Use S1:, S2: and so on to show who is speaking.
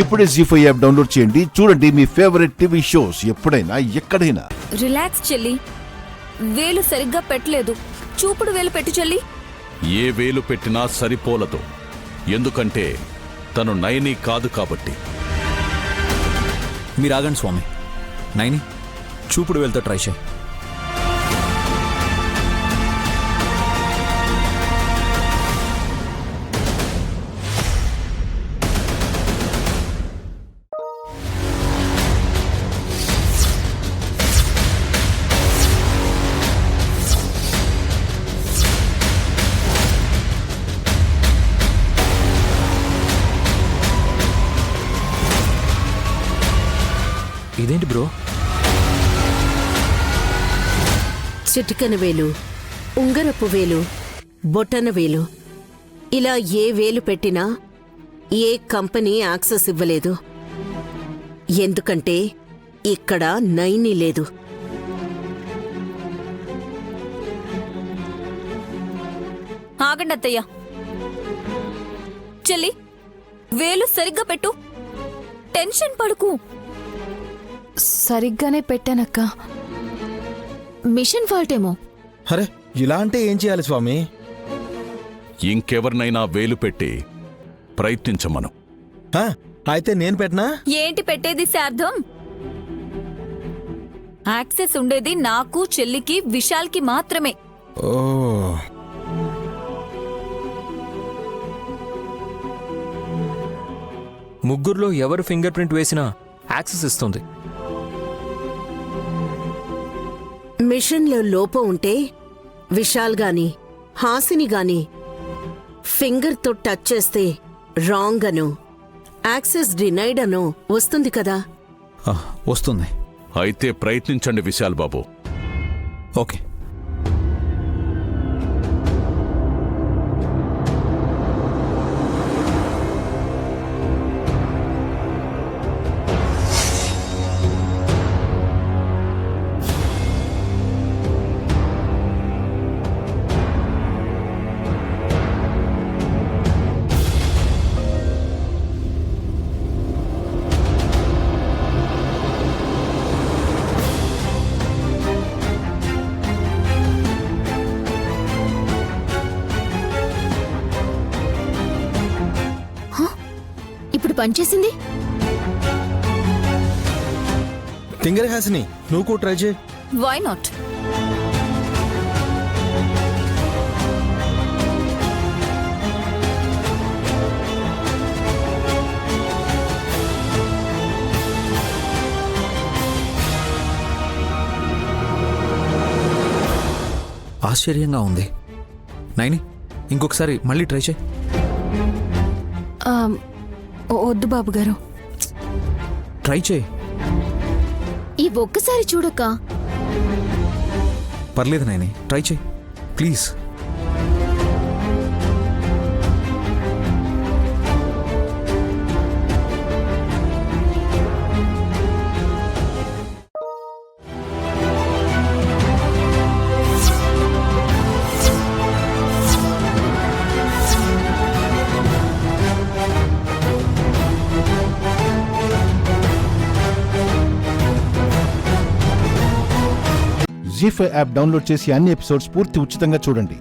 S1: ఇప్పుడే జీ5 app download చేయండి. చూడండి మీ ఫేవరెట్ టీవీ షోస్ ఎప్పుడైనా ఎక్కడైనా.
S2: రిలాక్స్ చెల్లి, వేలు సరిగ్గా పెట్టలేదు. చూపుడు వేలు పెట్టు చెల్లి.
S3: ఏ వేలు పెట్టినా సరిపోలదు, ఎందుకంటే తను నయని కాదు కాబట్టి.
S4: మీరు ఆగండి స్వామి. నైని, చూపుడు వేలుతో ట్రై చేయి. ఇదేంటి బ్రో?
S5: చిటికన వేలు, ఉంగరపు వేలు, బొటన వేలు, ఇలా ఏ వేలు పెట్టినా ఏ కంపెనీ యాక్సెస్ ఇవ్వలేదు. ఎందుకంటే ఇక్కడ నైని లేదు.
S2: ఆగండి అత్తయ్య. చెల్లి, వేలు సరిగ్గా పెట్టు. టెన్షన్ పడుకు.
S6: సరిగ్గానే పెట్టానక్క. మిషన్ ఫాల్ట్ ఏమో.
S7: అరే, ఇలా అంటే ఏం చేయాలి స్వామి?
S3: ఇంకెవరినైనా వేలు పెట్టి ప్రయత్నించమను.
S7: అయితే నేను పెట్టనా?
S2: ఏంటి పెట్టేది శార్థం? యాక్సెస్ ఉండేది నాకు, చెల్లికి, విశాల్కి మాత్రమే.
S7: ఓ,
S4: ముగ్గురులో ఎవరు ఫింగర్ ప్రింట్ వేసినా యాక్సెస్ ఇస్తుంది.
S5: మిషన్లో లోపం ఉంటే విశాల్ గాని హాసిని గాని ఫింగర్తో టచ్ చేస్తే రాంగ్ అను, యాక్సెస్ డినైడ్ అను వస్తుంది కదా.
S4: వస్తుంది.
S3: అయితే ప్రయత్నించండి విశాల్ బాబు.
S4: ఓకే.
S6: ఇప్పుడు పనిచేసింది.
S7: తింగరి హాసిని, నువ్వు కూడా ట్రై చేయి.
S2: Why not?
S4: ఆశ్చర్యంగా ఉంది. నైని, ఇంకొకసారి మళ్ళీ ట్రై చేయి.
S6: వద్దు బాబు గారు,
S4: ట్రై చేయి.
S6: ఈ ఒక్కసారి చూడక్క.
S4: పర్లేదు నైని, ట్రై చేయి ప్లీజ్.
S1: జీ5 యాప్ డౌన్లోడ్ చేసి అన్ని ఎపిసోడ్స్ పూర్తి ఉచితంగా చూడండి.